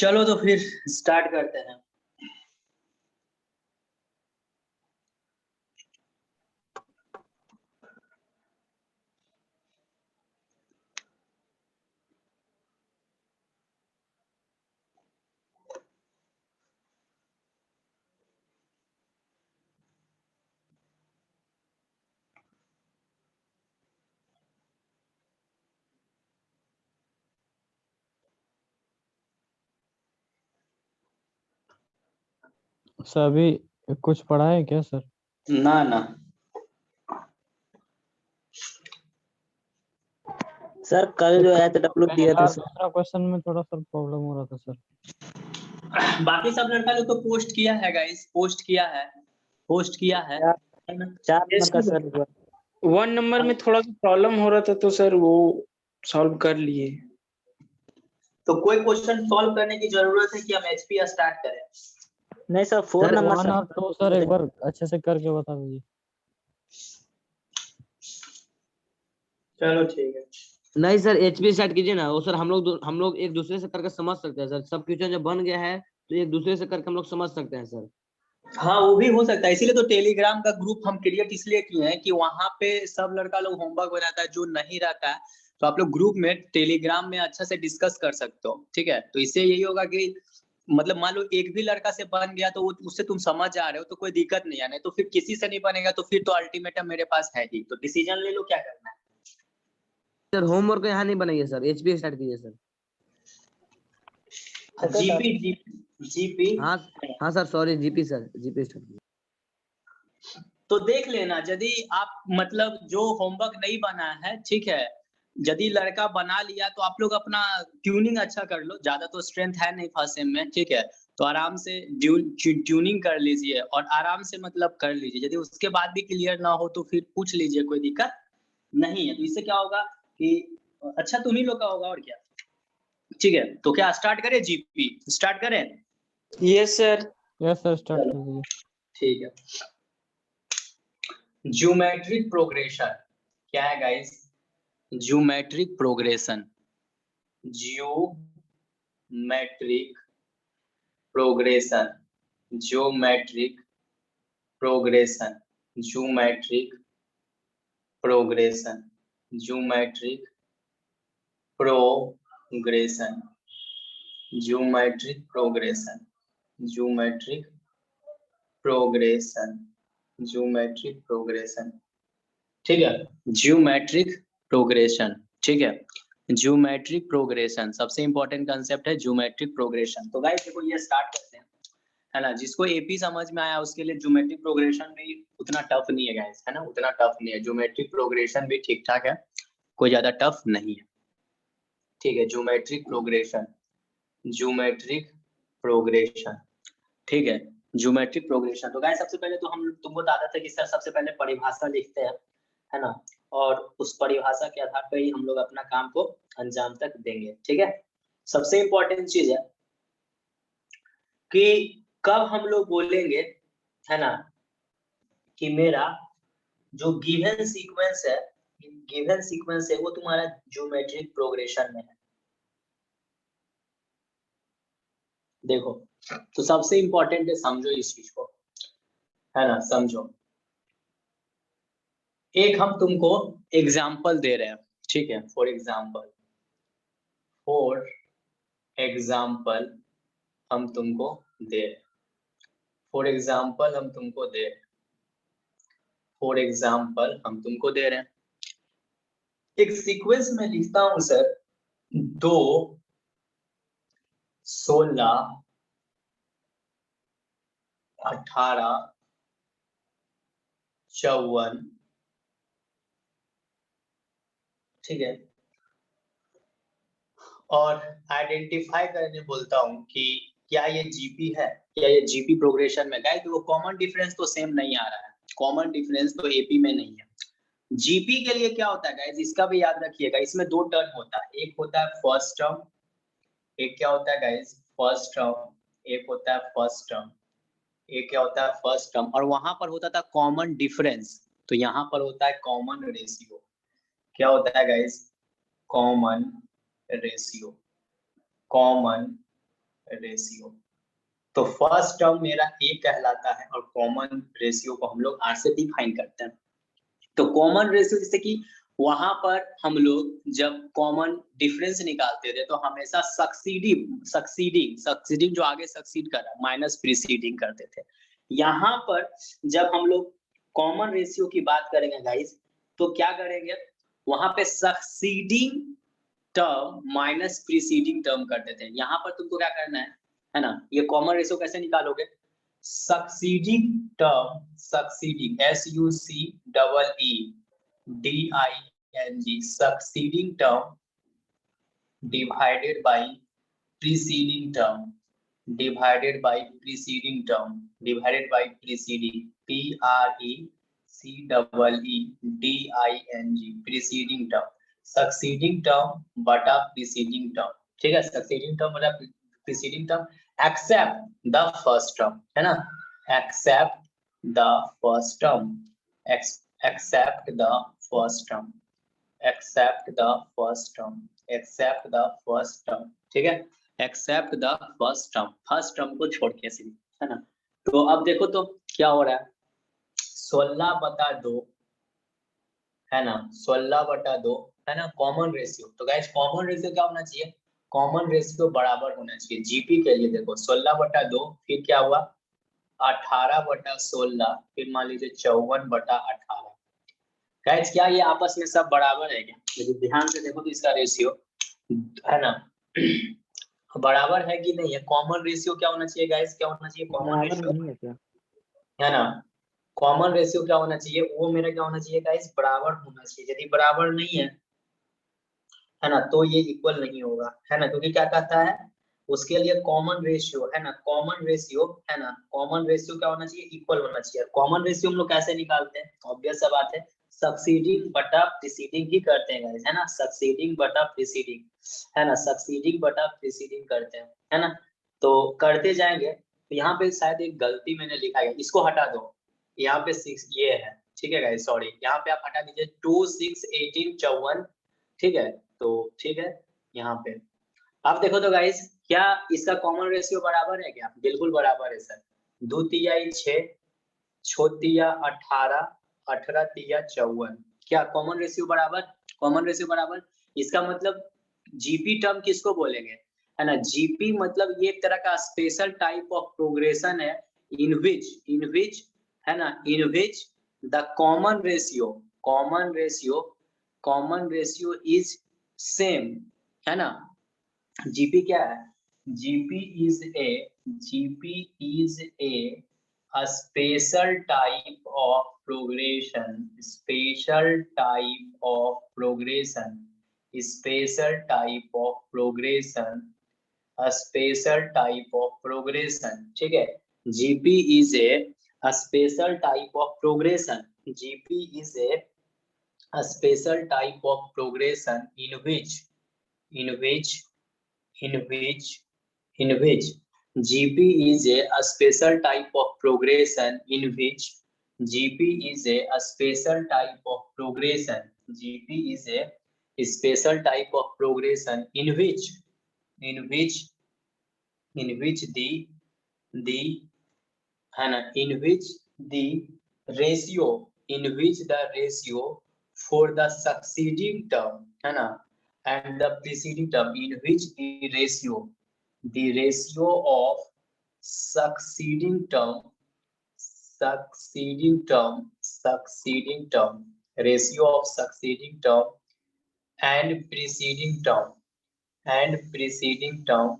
चलो तो फिर स्टार्ट करते हैं। सर अभी कुछ पढ़ा है क्या सर? ना ना सर कल जो है तो डब्ल्यू दिया था सर। दूसरा क्वेश्चन में थोड़ा सा प्रॉब्लम हो रहा था सर। बाकी सब लड़का लोग तो पोस्ट किया है गाइस, पोस्ट किया है। 4 नंबर का सर हुआ। 1 नंबर में थोड़ा सा प्रॉब्लम हो रहा था तो सर वो सॉल्व कर लिए। तो कोई क्वेश्चन सॉल्व करने की जरूरत है कि हम एचपी स्टार्ट करें? नहीं सर 4 नंबर 1 और 2 सर एक बार अच्छे से करके बता दीजिए। चलो ठीक है। नहीं सर एचपी स्टार्ट कीजिए ना। वो सर हम लोग एक दूसरे से करके समझ सकते हैं सर। सब क्वेश्चन जब बन गया है तो एक दूसरे से करके हम लोग समझ सकते हैं सर। हाँ वो भी हो सकता है, इसीलिए तो टेलीग्राम का ग्रुप हम क्रिएट इसलिए किए हैं कि वहां पे सब लड़का लोग होमवर्क बनाता है, जो नहीं रहता है तो आप लोग ग्रुप में टेलीग्राम में अच्छा से डिस्कस कर सकते हो। ठीक है, तो इससे यही होगा कि मतलब मान लो एक भी लड़का से बन गया तो उससे तुम समझ आ रहे हो तो कोई दिक्कत नहीं है। नहीं तो फिर किसी से नहीं बनेगा तो फिर तो अल्टीमेटम मेरे पास है ही, तो डिसीजन ले लो क्या करना है। सर होमवर्क यहाँ नहीं बनाइए सर, एचपी स्टार्ट कीजिए सर। जीपी हाँ sir sorry GP sir, GP start कीजिए। तो देख लेना यदि आप मतलब जो होमवर्क नहीं बना है, ठीक है, यदि लड़का बना लिया तो आप लोग अपना ट्यूनिंग अच्छा कर लो। ज्यादा तो स्ट्रेंथ है नहीं फर्स्ट सेम में, ठीक है, तो आराम से ट्यूनिंग कर लीजिए और आराम से मतलब कर लीजिए। यदि उसके बाद भी क्लियर ना हो तो फिर पूछ लीजिए, कोई दिक्कत नहीं है। तो इससे क्या होगा कि अच्छा तुम ही लोग का होगा और क्या। ठीक है, तो क्या स्टार्ट करें? जीपी स्टार्ट करें? Yes sir. Yes sir start कर दीजिए। ठीक है, ज्योमेट्रिक प्रोग्रेशन क्या है guys? Geometric progression, geometric progression, geometric progression, geometric progression, geometric progression, geometric progression, geometric progression, geometric progression. ठीक है, ज्योमेट्रिक प्रोग्रेशन, ठीक है, ज्योमेट्रिक प्रोग्रेशन सबसे इंपॉर्टेंट कंसेप्ट है ज्योमेट्रिक प्रोग्रेशन। तो गाइस देखो ये स्टार्ट करते हैं, है ना। जिसको एपी समझ में आया उसके लिए ज्योमेट्रिक प्रोग्रेशन भी उतना टफ नहीं है गाइस, है ना, उतना टफ नहीं है। ज्योमेट्रिक प्रोग्रेशन भी ठीक ठाक है, कोई ज्यादा टफ नहीं है। ठीक है, ज्योमेट्रिक प्रोग्रेशन, ज्योमेट्रिक प्रोग्रेशन, ठीक है, ज्योमेट्रिक प्रोग्रेशन। तो गाइस सबसे पहले तो हम तुमको बता देते हैं कि सर सबसे पहले परिभाषा लिखते हैं, है ना, और उस परिभाषा के आधार पर ही हम लोग अपना काम को अंजाम तक देंगे। ठीक है, सबसे इंपॉर्टेंट चीज है कि कब हम लोग बोलेंगे, है ना, कि मेरा जो गिवन सीक्वेंस है, गिवन सीक्वेंस है वो तुम्हारा ज्योमेट्रिक प्रोग्रेशन में है। देखो तो सबसे इंपॉर्टेंट है, समझो इस चीज को, है ना, समझो। एक हम तुमको एग्जाम्पल दे रहे हैं, ठीक है, फॉर एग्जाम्पल हम तुमको दे रहे हैं, फॉर एग्जाम्पल हम तुमको दे रहे हैं, फॉर एग्जाम्पल हम तुमको दे रहे हैं एक सीक्वेंस में लिखता हूं सर 2, 16, 18, 54, ठीक है, और आइडेंटिफाई करने बोलता हूं कि क्या ये जीपी है, क्या ये जीपी प्रोग्रेशन में। गाइस वो कॉमन डिफरेंस तो सेम नहीं आ रहा है, कॉमन डिफरेंस तो एपी में नहीं है। जीपी के लिए क्या होता है गाइस, इसका भी याद रखिएगा, इसमें 2 टर्म होता है, एक होता है फर्स्ट टर्म, एक क्या होता है गाइस, फर्स्ट टर्म, एक होता है फर्स्ट टर्म, एक क्या होता है फर्स्ट टर्म, और वहां पर होता था कॉमन डिफरेंस, तो यहाँ पर होता है कॉमन रेशियो। क्या होता है guys, common ratio, common ratio. तो फर्स्ट टर्म मेरा ए कहलाता है और कॉमन रेशियो को हम लोग आर से डिफाइन करते हैं। तो कॉमन रेशियो जैसे कि वहां पर हम लोग जब कॉमन डिफरेंस निकालते थे तो हमेशा सक्सीडिंग जो आगे सक्सीड कर रहा है माइनस प्रीसीडिंग करते थे। यहाँ पर जब हम लोग कॉमन रेशियो की बात करेंगे गाइस तो क्या करेंगे, वहां पे succeeding term minus preceding term करते थे। यहाँ पर तुमको क्या करना है ना, ये कॉमन रेशियो कैसे निकालोगे, succeeding term, succeeding SUCCEEDING succeeding term divided by preceding term, divided by preceding term, divided by preceding PRECEEDING preceding term, succeeding term बटा प्रीसीडिंग टर्म। ठीक है, सक्सीडिंग टर्म बटा preceding term except the first term, है ना, except the first term, except the first term, except the first term, except the first term. ठीक है, accept the first term को छोड़ के सिर्फ, है ना। तो अब देखो तो क्या हो रहा है, 16/2 है ना, 16/2 है ना कॉमन रेशियो। तो गाइस कॉमन रेशियो क्या होना चाहिए, कॉमन रेशियो बराबर होना चाहिए। जीपी के लिए देखो 16/2 फिर क्या हुआ 18/16 फिर मान लीजिए 54/18। गाइस क्या ये आपस में सब बराबर है क्या, यदि ध्यान से देखो तो इसका रेशियो है ना बराबर है कि नहीं है। कॉमन रेशियो क्या होना चाहिए गाइस, क्या होना चाहिए कॉमन बराबर रेशियो, नहीं है क्या? है ना। कॉमन रेशियो क्या होना चाहिए, वो मेरा क्या होना चाहिए गाइस, बराबर होना चाहिए। यदि बराबर नहीं है ना, तो ये इक्वल नहीं होगा, है ना, क्योंकि क्या कहता है उसके लिए कॉमन रेशियो, है ना, कॉमन रेशियो, है ना, कॉमन रेशियो क्या होना चाहिए, इक्वल होना चाहिए। कॉमन रेशियो हम लोग कैसे निकालते हैं, ऑब्वियस सा बात है, सक्सीडिंग बटा प्रीसीडिंग ही करते हैं गाइस, है ना, सक्सीडिंग बटा प्रीसीडिंग, है ना, सक्सीडिंग बटा प्रीसीडिंग करते हैं, है ना। तो करते जाएंगे, तो यहाँ पे शायद एक गलती मैंने लिखा है, इसको हटा दो, यहाँ पे 6 ये है, ठीक है गाइस, सॉरी, यहाँ पे आप हटा दीजिए 2 6 18 54, ठीक है। तो ठीक है, यहाँ पे आप देखो तो गाइस क्या इसका कॉमन रेशियो बराबर है क्या, बिल्कुल बराबर है सर, 2 तिहाई 6, 6 तिया 18, 18 तिया 54, क्या कॉमन रेशियो बराबर, कॉमन रेशियो बराबर। इसका मतलब जीपी टर्म किसको बोलेंगे, है ना, जीपी मतलब ये एक तरह का स्पेशल टाइप ऑफ प्रोग्रेशन है इन विच है ना, in which the common ratio is same, है ना। जीपी क्या है, GP is a special type of progression, special type of progression, special type of progression, a special type of progression, ठीक है। GP is a special type of progression, GP is a special type of progression in which in which in which GP is a special type of progression in which GP is a special type of progression, GP is a special type of progression in which in which the है ना, in which the ratio for the succeeding term, है ना, and the preceding term, in which the ratio of succeeding term, ratio of succeeding term and preceding term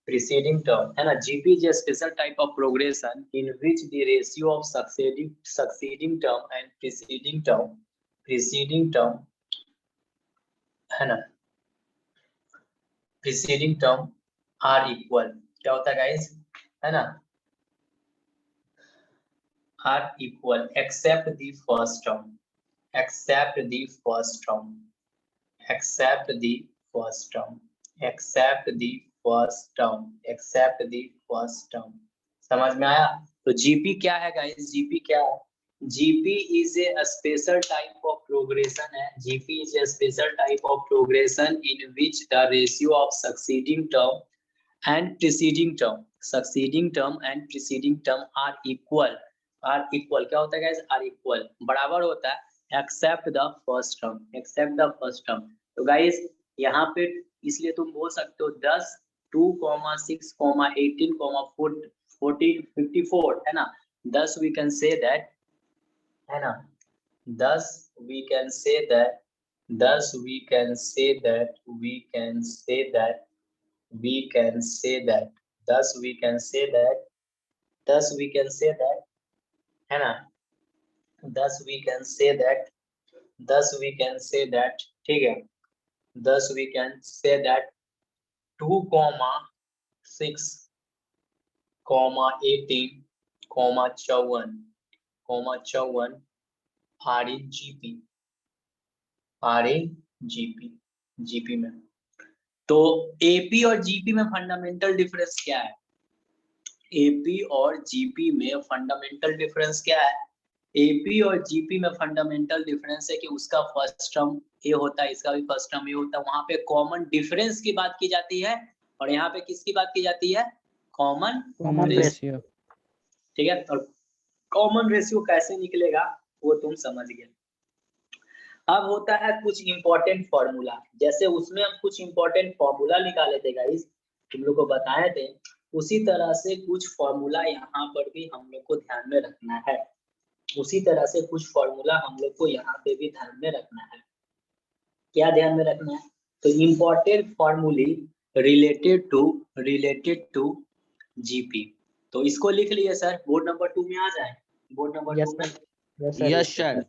preceding term, है ना। GP is a special type of progression in which the ratio of succeeding term and preceding term है ना, preceding term are equal। क्या होता है guys, है ना, are equal except the first term, except the first term, except the first term, except the first term, except the first term। समझ में आया। तो जीपी क्या है गाइस, जीपी क्या है, GP is a special type of progression है. GP is a special type of progression in which the ratio of succeeding term and preceding term and preceding term are equal. क्या होता है guys? Are equal, बराबर होता है except the first term. तो guys यहाँ पे इसलिए तुम बोल सकते हो 10, 2, 6, 18, 14, 54 है ना. Thus we can say that है ना. Thus we can say that we can say that है ना. Thus we can say that ठीक है. Thus we can say that 2, 6, 18, 54 are in GP में. तो AP और GP में फंडामेंटल डिफरेंस क्या है? AP और GP में फंडामेंटल डिफरेंस क्या है? AP और GP में फंडामेंटल डिफरेंस है कि उसका फर्स्ट टर्म ए होता है, इसका भी फर्स्ट टर्म ए होता है. वहां पे कॉमन डिफरेंस की बात की जाती है और यहाँ पे किसकी बात की जाती है? Common ratio. ठीक है. और कॉमन रेशियो कैसे निकलेगा वो तुम समझ गए. अब होता है कुछ इंपॉर्टेंट फॉर्मूला. जैसे उसमें हम कुछ इंपॉर्टेंट फॉर्मूला निकाले थे गाइस, तुम लोग को बताए थे. उसी तरह से कुछ फॉर्मूला यहाँ पर भी हम लोग को ध्यान में रखना है. क्या ध्यान में रखना है? तो इंपॉर्टेंट फॉर्मूले रिलेटेड टू GP. तो इसको लिख लिए सर, बोर्ड नंबर 2 में आ जाए. बोर्ड नंबर 2 में. Yes sir.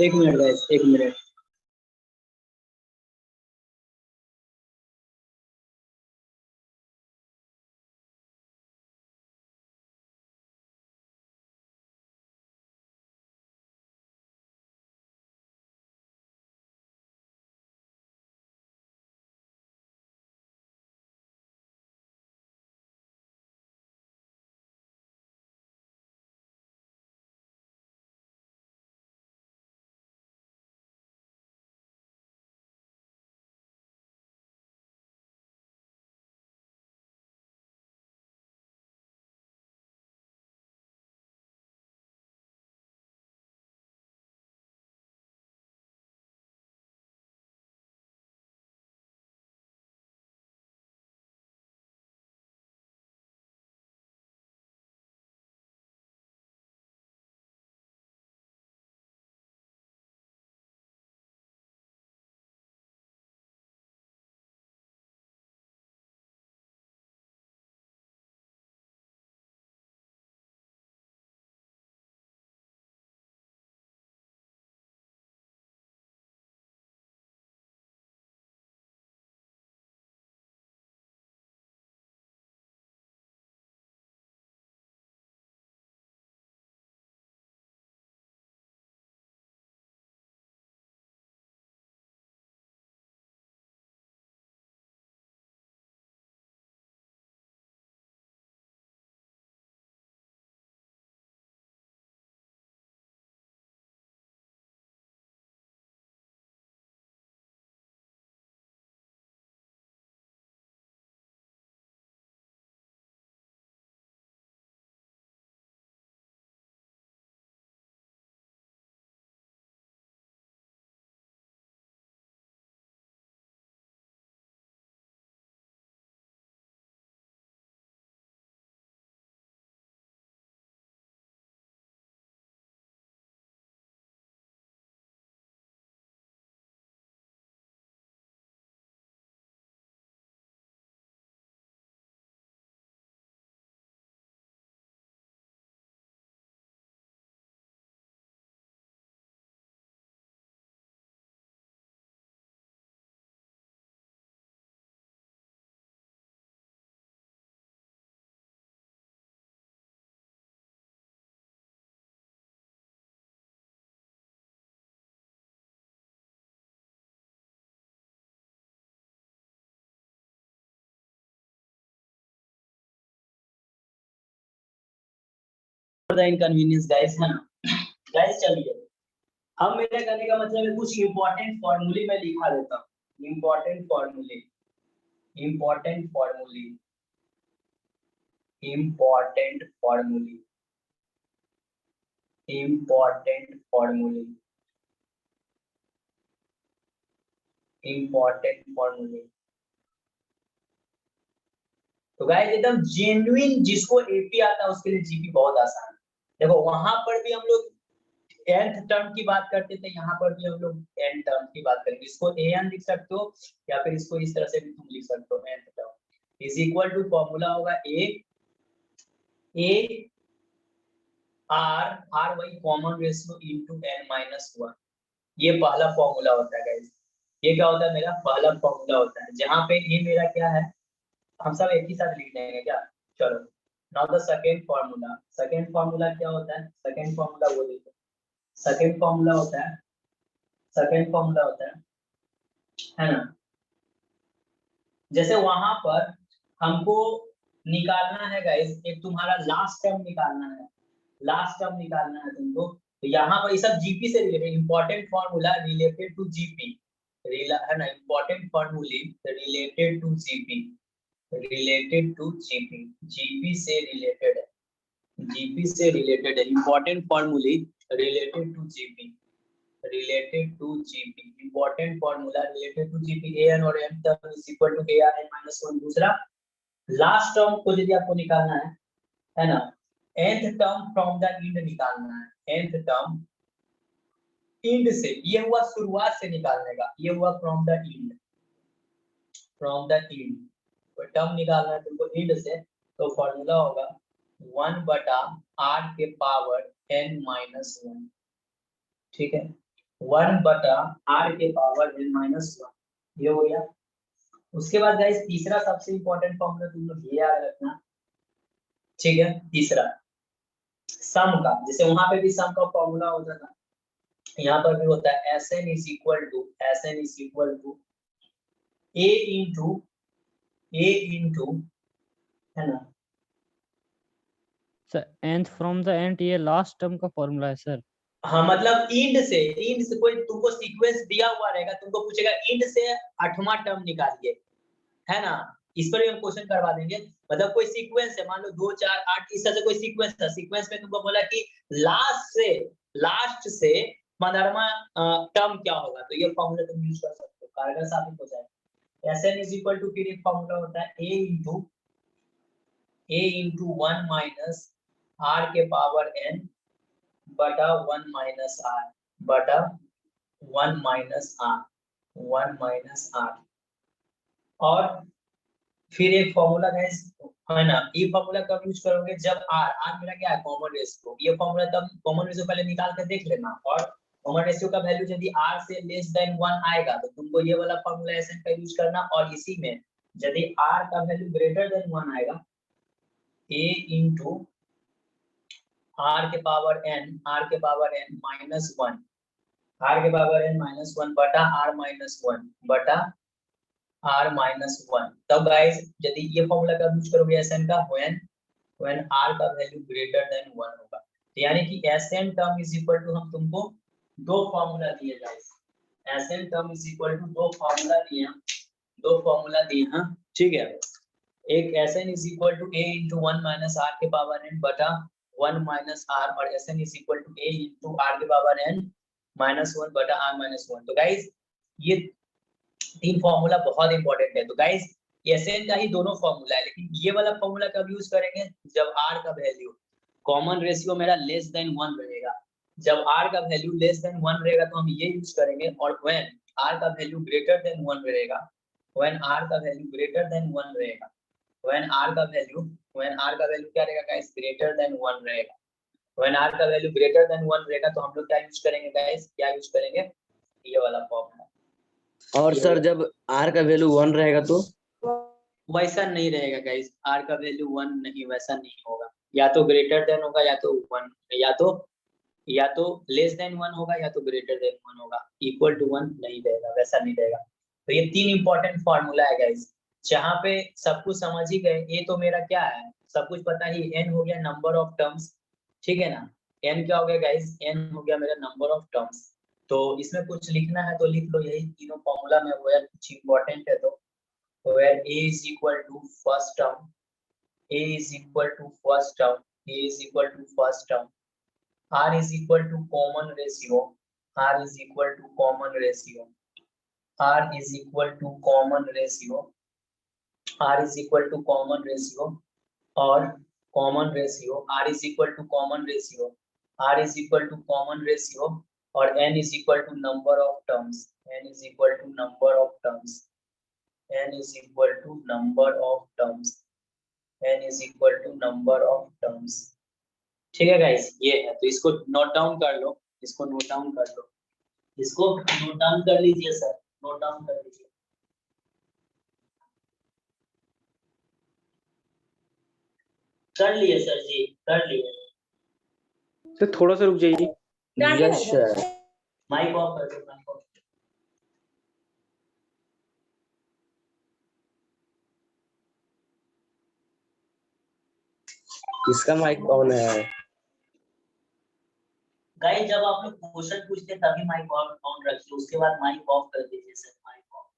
एक मिनट गाइस, एक minute. For the inconvenience guys, है ना। गाइस चलिए, अब मेरे कहने का मतलब है कुछ इंपॉर्टेंट फॉर्मूले मैं लिखा देता हूँ। इंपॉर्टेंट फॉर्मूले, इंपॉर्टेंट फॉर्मूले, इंपॉर्टेंट फॉर्मूले, इंपॉर्टेंट फॉर्मूले, इंपॉर्टेंट फॉर्मूले। तो गाइस एकदम जेन्युइन जिसको एपी आता है उसके लिए जीपी बहुत आसान है। देखो वहां पर भी हम लोग nth टर्म की बात करते थे, यहाँ पर भी हम लोग n टर्म की बात करेंगे। इसको an लिख सकते हो या फिर इसको इस तरह से भी तुम लिख सकते हो, nth term is equal to formula होगा a r वही कॉमन रेशियो इनटू n-1। ये पहला फॉर्मूला होता है गाइस। ये क्या होता है, मेरा पहला फॉर्मूला होता है, जहां पे ये मेरा क्या है, हम सब एक ही साथ लिख देंगे क्या। चलो, now the second formula. Second formula क्या होता है, सेकंड फॉर्मूला वो देखो। सेकंड फॉर्मूला होता है, सेकंड फॉर्मूला होता है ना। जैसे वहां पर हमको निकालना है गाइस, एक तुम्हारा लास्ट टर्म निकालना है, लास्ट टर्म निकालना है तुमको। तो यहाँ पर ये सब जीपी से related important formula related to GP, है ना। इंपॉर्टेंट फॉर्मूले related to GP, related to GP, GP से रिलेटेड है, जीपी से रिलेटेड है। इंपॉर्टेंट फॉर्मूले related to GP, related to GP, important formula related to GP. an और m term is equal to ar(n-1)। दूसरा लास्ट टर्म को यदि आपको निकालना है ना, nth term from the end निकालना है, nth टर्म इंड से, ये हुआ शुरुआत से निकालने का, ये हुआ from the end, from the end. कोई टर्म निकालना है तुमको इंड से, तो फॉर्मूला होगा 1/r के पावर n-1। ठीक है, 1/r के पावर n-1, ये हो गया। उसके बाद गाइस तीसरा सबसे इंपॉर्टेंट फॉर्मूला तुम लोग ये याद रखना, ठीक है। तीसरा सम का, जैसे वहां पे भी सम का फॉर्मूला होता था, यहाँ पर भी होता है Sn is equal to, Sn is equal to a into, है ना। Sir nth from the end ये लास्ट टर्म का फॉर्मूला है सर। हाँ मतलब इंड से कोई तुमको सीक्वेंस दिया हुआ रहेगा, तुमको पूछेगा इंड से 8वां टर्म निकालिए, है ना। इस पर भी हम क्वेश्चन करवा देंगे। मतलब कोई सीक्वेंस है, मान लो 2 4 8 इस तरह से कोई सीक्वेंस था, सीक्वेंस में तुमको बोला कि लास्ट से 15वां टर्म क्या होगा, तो ये फॉर्मूला तुम यूज कर सकते हो, कारगर साबित हो जाएगा। Sn इज इक्वल टू, फिर एक फॉर्मूला होता है a इंटू 1 माइनस r के पावर n बटा 1 माइनस r बटा 1 माइनस r, 1 माइनस r। और फिर एक फॉर्मूला है ना, ये फॉर्मूला कब यूज करोगे, जब r मेरा क्या है, कॉमन रेशियो। ये फॉर्मूला तब कॉमन रेशियो पहले निकाल कर देख लेना, और कॉमन रेशियो का वैल्यू यदि r से लेस देन 1 आएगा तो तुमको ये वाला फॉर्मूला Sn का यूज करना, और इसी में यदि r का वैल्यू ग्रेटर देन 1 आएगा, a इंटू r के पावर n माइनस 1, r के पावर n माइनस 1 बटा r माइनस 1 बटा r माइनस 1। तब गाइस यदि ये फॉर्मूला का यूज करोगे Sn का, when r का वैल्यू ग्रेटर देन 1 होगा, तो यानी कि Sn term is equal to, हम तुमको दो फॉर्मूला दिए guys, Sn term is equal to दो फॉर्मूला दिए हैं, दो फॉर्मूला दिए हैं, ठीक है। एक Sn is equal to a into 1 minus r के पावर n बटा 1 माइनस r, और Sn is equal to a into r के पावर n माइनस 1 बटा r माइनस 1। तो गाइस ये तीन फॉर्मूला बहुत इंपॉर्टेंट है। तो गाइस Sn का ही दोनों फॉर्मूला है, लेकिन ये वाला फॉर्मूला कब यूज करेंगे, जब r का वैल्यू, कॉमन रेशियो मेरा लेस देन 1 रहेगा। जब r का वैल्यू लेस देन 1 रहेगा तो हम ये यूज करेंगे, और व्हेन r का वैल्यू ग्रेटर देन 1 रहेगा, व्हेन r का वैल्यू ग्रेटर देन 1 रहेगा, व्हेन r का वैल्यू क्या रहेगा गाइस, ग्रेटर देन 1 रहेगा, व्हेन r का वैल्यू ग्रेटर देन 1 रहेगा, तो हम लोग क्या यूज करेंगे गाइस, क्या यूज करेंगे, ये वाला फॉर्मूला। और सर जब r का वैल्यू 1 रहेगा तो वैसा नहीं रहेगा गाइस, r का वैल्यू 1 नहीं, वैसा नहीं होगा, या तो ग्रेटर देन होगा, या तो 1, या तो लेस देन 1 होगा, या तो ग्रेटर देन 1 होगा, इक्वल टू 1 नहीं रहेगा, वैसा नहीं रहेगा। तो ये तीन इंपॉर्टेंट फॉर्मूला है गाइस, जहां पे सब कुछ समझ ही गए। ये तो मेरा क्या है, सब कुछ पता ही, n हो गया नंबर ऑफ टर्म्स, ठीक है ना। n क्या हो गया गाइस, n हो गया मेरा नंबर ऑफ टर्म्स। तो इसमें कुछ लिखना है तो लिख लो, यही तीनों फॉर्मूला में वो यार कुछ इंपॉर्टेंट है तो where a is equal to first term, a is equal to first term, a is equal to first term, r is equal to common ratio, r is equal to common ratio, r is equal to common ratio, r is equal to common ratio, और common ratio, r is equal to common ratio, r is equal to common ratio, और n is equal to number of terms, n is equal to number of terms, n is equal to number of terms, n is equal to number of terms। ठीक है guys, ये है तो इसको note down कर लो, इसको note down कर लो, इसको नोट डाउन कर लीजिए सर, नोट डाउन कर लीजिए। कर लिए सर जी, कर लिए। सर थोड़ा सा रुक जाइए। Yes sir. माइक ऑफ कर दो, माइक ऑफ। किसका माइक ऑन है? गाइस जब आप लोग क्वेश्चन पूछते तभी माइक ऑन रखिए, उसके बाद माइक ऑफ कर दीजिए सर, माइक ऑफ।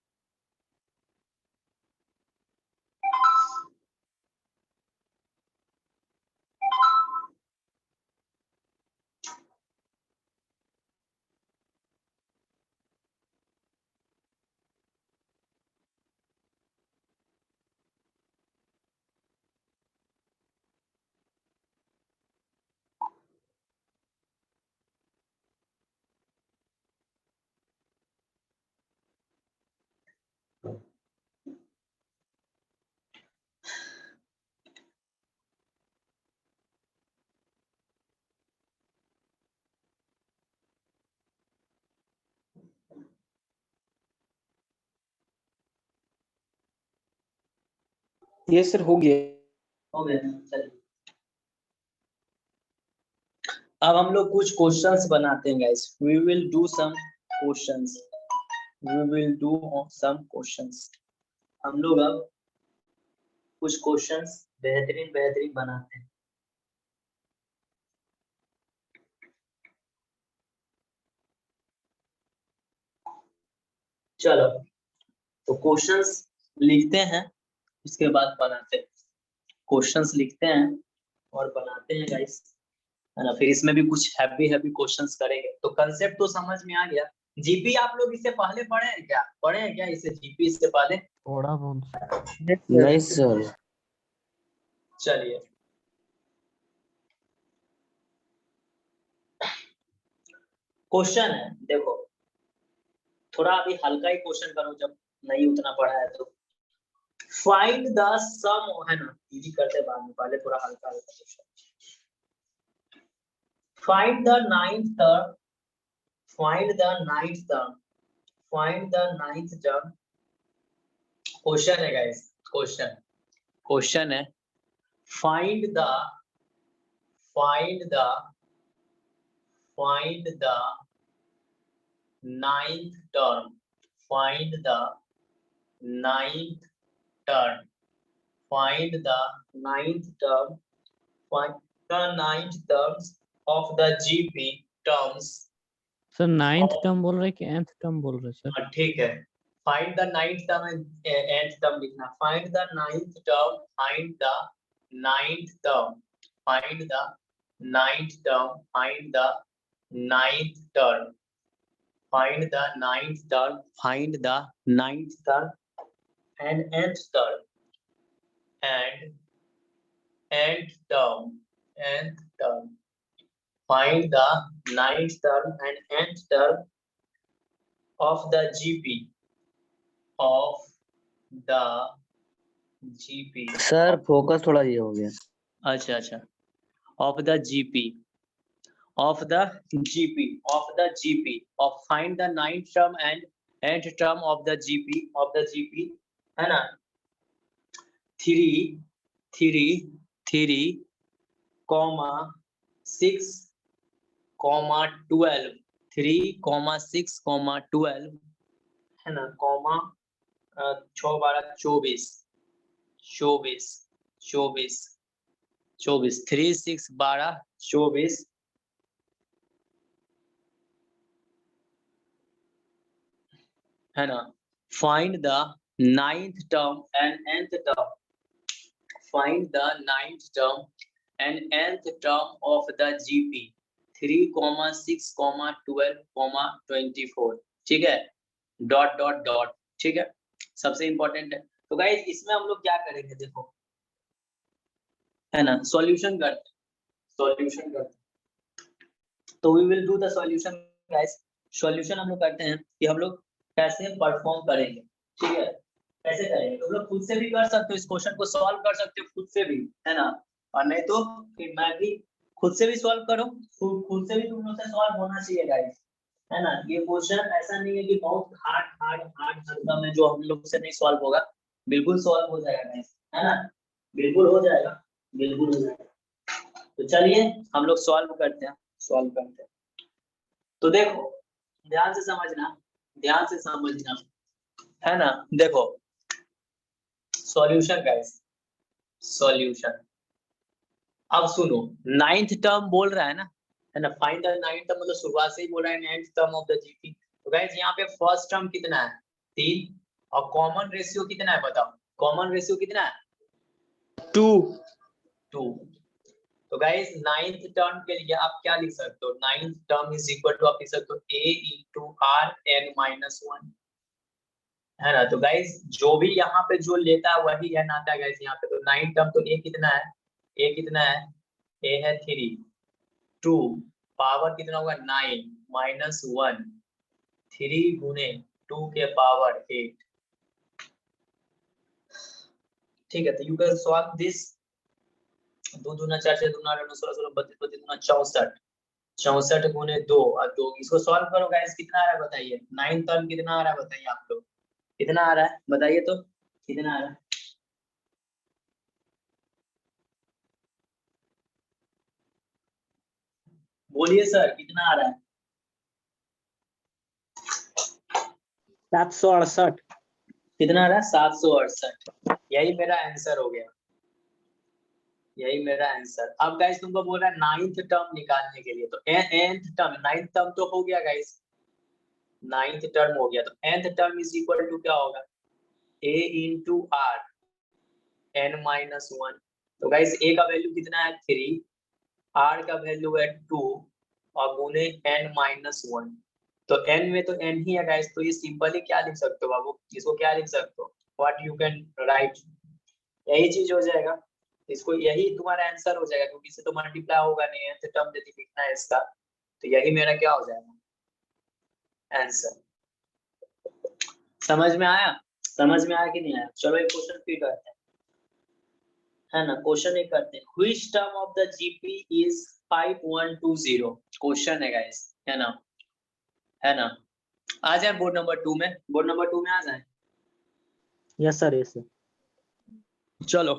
ये सर हो गया। हो गया ना, चलिए। अब हम लोग कुछ क्वेश्चंस बनाते हैं guys, we will do some questions, we will do some questions. हम लोग अब कुछ क्वेश्चंस बेहतरीन बेहतरीन बनाते हैं। चलो तो क्वेश्चंस लिखते हैं, उसके बाद बनाते हैं। क्वेश्चंस लिखते हैं और बनाते हैं गाइस, है ना। फिर इसमें भी कुछ हैवी हैवी क्वेश्चंस करेंगे। तो कंसेप्ट तो समझ में आ गया। जीपी आप लोग इससे पहले पढ़े हैं क्या, पढ़े हैं क्या इसे जीपी इससे पहले? थोड़ा बहुत। नहीं सर। चलिए क्वेश्चन है, देखो थोड़ा अभी हल्का ही क्वेश्चन करो, जब नहीं उतना पढ़ा है तो। फाइंड द सम, है ना, इजी करते बाद में, पहले थोड़ा हल्का हल्का question. Find the ninth term, find the ninth term, find the ninth term. Question है गाइस, क्वेश्चन, क्वेश्चन है find the, find the, find the ninth term, find the ninth term, find the ninth term, find the ninth terms of the GP terms। Sir ninth term बोल रहे कि nth term बोल रहे sir? ठीक है, find the ninth term and nth term लिखना। find the ninth term, find the ninth term, find the ninth term, find the ninth term, find the ninth term, find the ninth term and nth term, and nth term, nth term, find the ninth term and nth term of the GP, of the GP। Sir focus थोड़ा ये हो गया। अच्छा अच्छा, of the GP, of the GP, of the GP, of find the ninth term and nth term of the GP, of the GP, है ना। 3 3 3 comma 6 comma 12, 3 comma 6 comma 12, है ना, कॉमा 6 12 24 24 24 24 3 6 12 24 है ना। Find the 9th term and nth term, find the 9th term and nth term of the GP 3, 6, 12, 24, ठीक है, dot dot dot, ठीक है, सबसे इंपॉर्टेंट है। तो गाइस इसमें हम लोग क्या करेंगे, देखो है ना, सॉल्यूशन करते, सॉल्यूशन करते, तो we will do the solution guys. Solution हम लोग करते हैं कि हम लोग कैसे परफॉर्म करेंगे, ठीक है, कैसे करेंगे, तो लोग खुद से भी कर सकते हो, इस क्वेश्चन को सॉल्व कर सकते हो खुद से भी, है ना, और नहीं तो फिर मैं भी खुद से भी सॉल्व करो, खुद से भी तुम लोग से सॉल्व होना चाहिए गाइस, है ना। ये क्वेश्चन ऐसा नहीं है कि बहुत हार्ड हार्ड हार्ड एकदम है जो हम लोग से नहीं सॉल्व होगा, बिल्कुल सॉल्व हो जाएगा गाइस, है ना, बिल्कुल हो जाएगा, बिल्कुल हो जाएगा। तो चलिए हम लोग सॉल्व करते हैं, सॉल्व करते हैं। तो देखो ध्यान से समझना, ध्यान से समझना, है ना, देखो सॉल्यूशन गाइस, सॉल्यूशन। अब सुनो, 9th टर्म बोल रहा है ना, है ना, फाइंड द 9th टर्म, मतलब शुरुआत से ही बोल रहा है 9th term of the GP. तो गाइस यहाँ पे फर्स्ट टर्म कितना है, 3, और कॉमन रेशियो कितना है बताओ, कॉमन रेशियो कितना है, 2 2। तो गाइस 9th टर्म के लिए आप क्या लिख सकते हो, 9th term is equal to आप लिख सकते हो a into r n minus 1, है ना। तो गाइस जो भी यहाँ पे जो लेता है वही n आता है गाइस यहाँ पे। तो 9 टर्म, तो a कितना है, a कितना है, a है 3, 2 पावर कितना होगा 9 माइनस 1, 3 गुने 2 के पावर 8, ठीक है। तो यू कैन सॉल्व दिस, 2 दूना 4, 6 दूना 8, 16, 16, 32, 32 दूना 64, 64 गुने 2 और 2, इसको सॉल्व करो गाइस, कितना आ रहा है बताइए, 9 टर्म कितना आ रहा है बताइए आप लोग, कितना आ रहा है बताइए, तो कितना आ रहा है, बोलिए सर कितना आ रहा है, 768। कितना आ रहा है, 768। यही मेरा आंसर हो गया, यही मेरा आंसर। अब गाइस तुमको बोल रहा है 9th टर्म निकालने के लिए, तो nth टर्म, 9th टर्म तो हो गया गाइस, 9th टर्म हो गया, तो nth term is equal to क्या होगा, a into r n minus 1। तो गाइस a का वैल्यू कितना है 3, r का वैल्यू है 2 और गुने n minus 1। तो n में तो n ही है गाइस, तो ये सिंपली क्या लिख सकते हो बाबू, इसको क्या लिख सकते हो, व्हाट यू कैन राइट, यही चीज हो जाएगा, इसको यही तुम्हारा आंसर हो जाएगा, क्योंकि इसे तो मल्टीप्लाई होगा नहीं, nth टर्म यदि लिखना है इसका, तो यही मेरा क्या हो जाएगा आंसर। समझ में आया, समझ में आया कि नहीं आया। चलो एक क्वेश्चन फिर करते हैं, है ना, क्वेश्चन एक करते हैं, which term of the GP is 5120, question है गाइस, है ना, है ना। आ जाए बोर्ड नंबर 2 में, बोर्ड नंबर 2 में आ जाए, यस सर, यस सर। चलो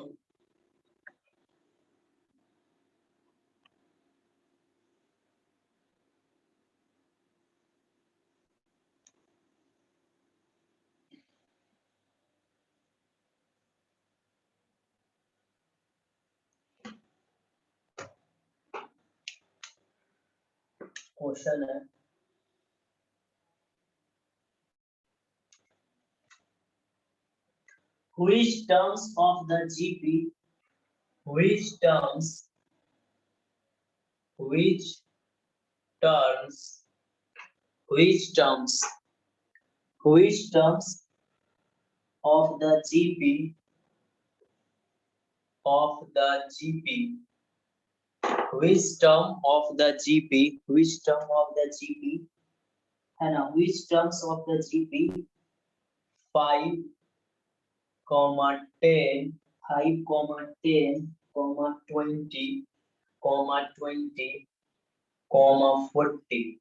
क्वेश्चन है, which terms of the GP, which terms, which terms, which terms, which terms of the GP, of the GP, which term of the GP, which term of the GP, है ना, which terms of the GP 5, 10, 5, 10, 20, 20, 40,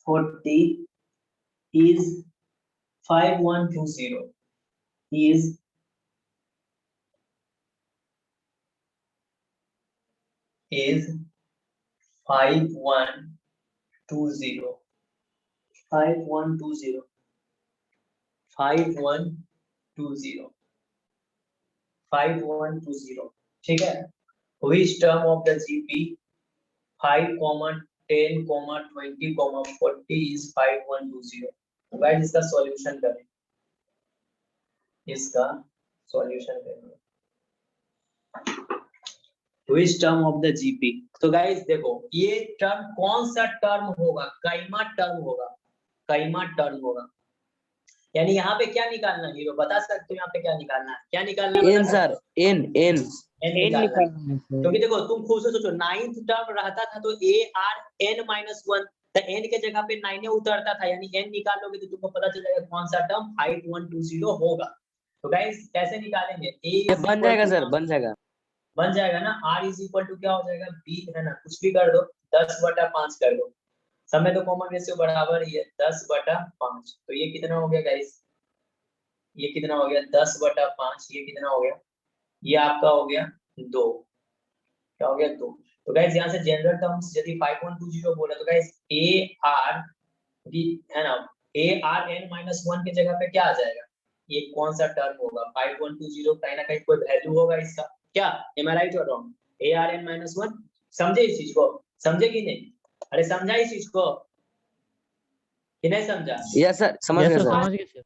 40 is 5120, is 5120, 5120, 5120, 5120, ठीक है। which term of the GP 5, 10, 20, 40 is 5120? तो guys इसका solution करें, इसका solution करें। which term of the GP, तो गाइस देखो ये टर्म कौन सा टर्म होगा, काइमा टर्म होगा, काइमा टर्म होगा। यानी यहाँ पे क्या निकालना हीरो बता सकते हो, यहाँ पे क्या निकालना है, क्या निकालना है एन बता सर, एन एन सकते हो? N एन निकालना है। निकालना क्योंकि देखो तुम खुद से सोचो, 9th टर्म रहता था तो a r n minus 1, तो n के जगह पे 9 उतरता था, यानी n निकाल लोगे तो तुमको पता चल जाएगा कौन सा टर्म 5120 होगा। तो गाइस कैसे निकालेंगे, a ये is बन equal जाएगा to- सर, बन जाएगा। बन जाएगा ना, r is equal to क्या हो जाएगा, b है ना, कुछ भी कर दो, 10/5 कर दो, सब में तो कॉमन रेशियो बराबर ही है, 10/5। तो ये कितना हो गया गाइस, ये कितना हो गया 10/5, ये कितना हो गया, ये आपका हो गया 2, क्या हो गया 2। तो गाइस यहाँ से जनरल टर्म्स यदि 5120 बोला तो गाइस a r डी है ना, a r n minus 1 की जगह पे क्या आ जाएगा, ये कौन सा टर्म होगा 5120, कहीं ना कहीं कोई वैल्यू होगा इसका, क्या एम आई राइट और wrong, a r n minus 1। समझे इस चीज को, समझे कि नहीं, अरे समझा इस चीज को कि नहीं समझा? यस सर, समझ यस गए सर, सर। समझ गए सर।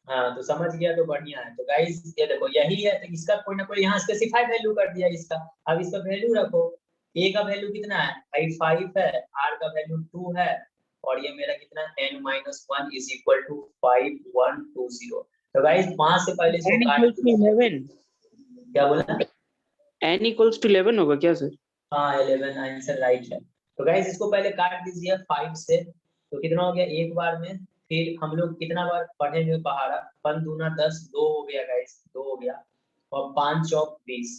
हाँ तो समझ गया तो बढ़िया है। तो गाइस ये देखो यही है, तो इसका कोई ना कोई यहाँ स्पेसिफाइड वैल्यू कर दिया इसका। अब इसका वैल्यू रखो, a का वैल्यू कितना है भाई 5 है, r का वैल्यू 2 है, और ये मेरा कितना n minus 1 is equal to 5120। तो गाइस 5 से पहले इसको n काट equals to दो। 11, क्या बोला? n equals to 11 होगा क्या सर? हाँ 11 आंसर राइट है। तो गाइस इसको पहले काट दीजिए 5 से, तो कितना हो गया एक बार में, फिर हम लोग कितना बार पढ़ेंगे पहाड़ा, 5 दूना 10, 2 हो गया गाइस, 2 हो गया, और 5 चौक 20,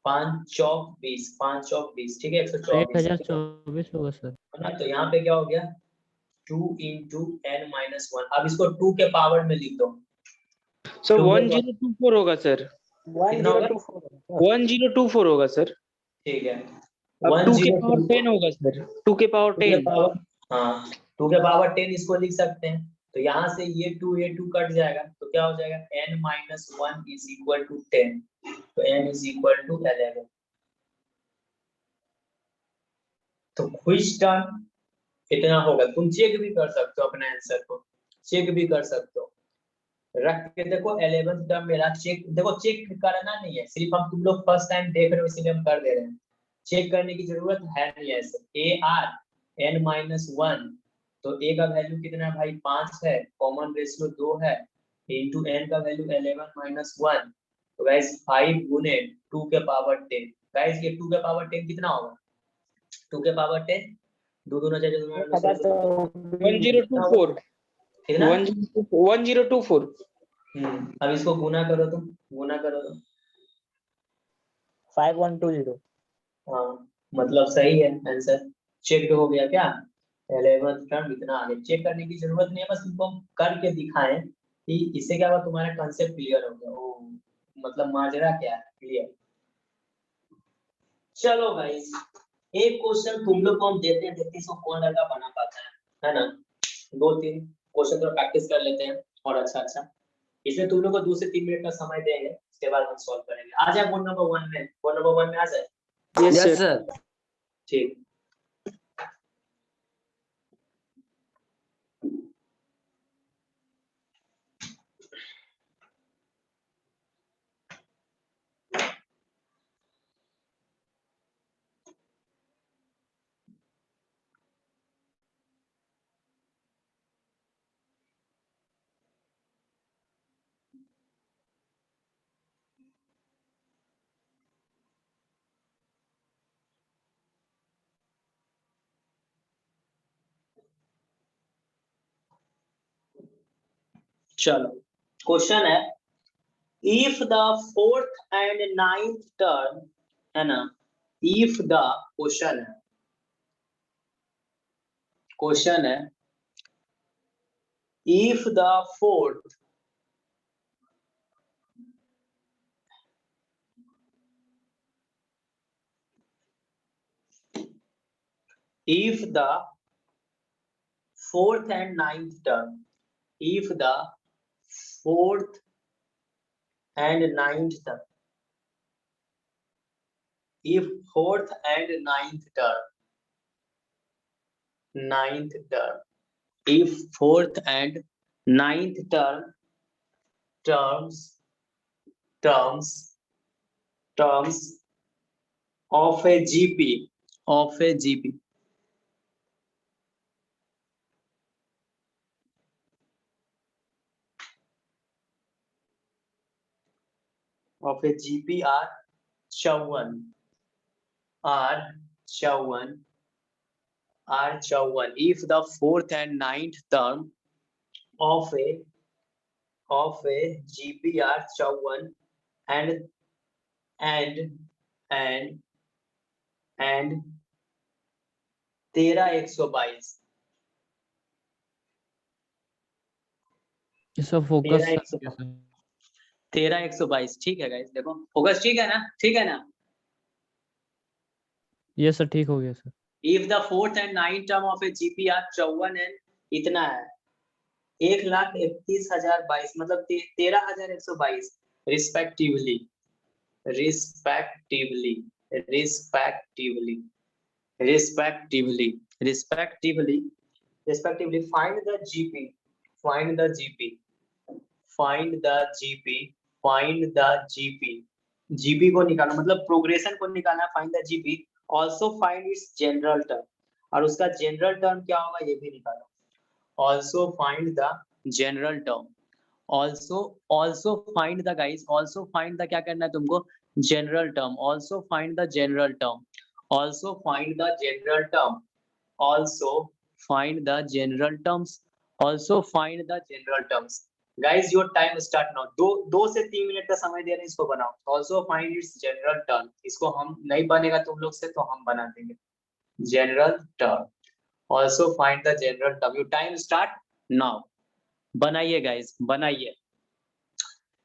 5 चौक 20, 5 चौक 20, ठीक है 124, 1024 होगा सर। है ना। तो यहाँ पे क्या हो गया 2 into n minus 1। अब इसको 2 के पावर में लिख दो, सर 2 के 1024 होगा सर, कितना होगा? 1024 होगा सर। ठीक है अब 2 के 102 पावर 10 होगा सर, 2 के पावर 2 के 10। पावर, हाँ 2 के पावर 10 इसको लिख सकते हैं। तो यहाँ से ये 2 कट जाएगा, तो क्या हो जाएगा n minus 1 is equal to 10, तो n is equal to 11। तो क्विज टर्म कितना होगा, तुम चेक भी कर सकते हो अपने आंसर को, चेक भी कर सकते हो, रख के देखो 11th टर्म मेरा चेक, देखो चेक करना नहीं है, सिर्फ हम तुम लोग फर्स्ट टाइम देख रहे हो इसलिए हम कर दे रहे हैं, चेक करने की जरूरत है नहीं ऐसे। a r n minus 1, तो a का वैल्यू कितना है भाई 5 है, कॉमन रेशियो 2 है, इनटू n का वैल्यू 11 minus 1, तो गाइस 5 गुने 2 के पावर 10। गाइस ये 2 के पावर 10 कितना होगा, 2 के पावर 10, दो दोनों चाहिए 1024, कितना? 1024। अब इसको गुना करो, तुम गुना करो तो 5120। हाँ मतलब सही है आंसर, चेक हो गया क्या, 11th टर्म इतना आगे चेक करने की जरूरत नहीं है, बस तुमको हम करके दिखाएं कि इससे क्या हुआ, तुम्हारा कंसेप्ट क्लियर हो गया, ओ मतलब माजरा क्या है क्लियर। चलो गाइस एक क्वेश्चन तुम लोग को हम देते इसको कौन लड़का बना पाता है ना, 2-3 क्वेश्चन तो प्रैक्टिस कर लेते हैं, और अच्छा इसमें तुम लोग को 2 से 3 मिनट का समय देंगे, उसके बाद हम सॉल्व करेंगे। आ जाए बोर्ड नंबर 1 में, बोर्ड नंबर 1 में आ जाए, यस सर। ठीक। चलो क्वेश्चन है, if the 4th and 9th term, है ना, इफ द क्वेश्चन है if the 4th if the 4th and 9th term, if the 4th and 9th term if fourth and ninth term, if fourth and ninth terms of a GP of a GP are 54 if the fourth and ninth term of a GP are 54 and 13 122 ये सब focus 13 122 ठीक है guys देखो focus ठीक है ना ये sir ठीक हो गया sir. if the fourth and ninth term of a GP are 54 and इतना है 1,31,022 मतलब 13,122 respectively find the GP को निकालना मतलब प्रोग्रेशन को निकालना find the GP also find its general term और उसका जनरल टर्म क्या होगा ये भी निकालो also find the general term also find the guys also find the क्या करना है तुमको general term also find the general term also find the general term also find the general terms guys your time start now 2 से 3 minute का समय दे रहे हैं इसको बनाओ also find its general term इसको हम नहीं बनेगा तुम लोग से तो हम बना देंगे general term also find the general term your time start now बनाइए गाइस बनाइए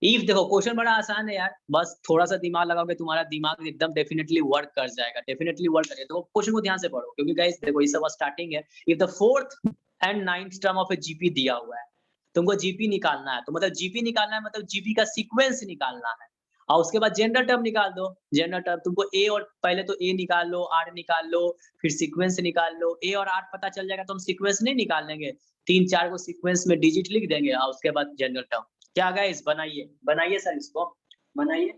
इफ देखो क्वेश्चन बड़ा आसान है यार बस थोड़ा सा दिमाग लगाओगे तुम्हारा दिमाग एकदम डेफिनेटली वर्क कर जाएगा तो क्वेश्चन को ध्यान से पढ़ो क्योंकि गाइस देखो ये सब स्टार्टिंग है if the fourth and ninth term of A GP दिया हुआ है तुमको जीपी निकालना है तो मतलब जीपी निकालना है मतलब जीपी का सीक्वेंस निकालना है और उसके बाद जनरल टर्म निकाल दो जनरल टर्म तुमको ए और पहले तो ए निकाल लो आर निकाल लो फिर सीक्वेंस निकाल लो ए और आर पता चल जाएगा तो हम सीक्वेंस नहीं निकाल लेंगे 3-4 को सीक्वेंस में डिजिट लिख देंगे और उसके बाद जनरल टर्म क्या गाइस बनाइए सर इसको बनाइए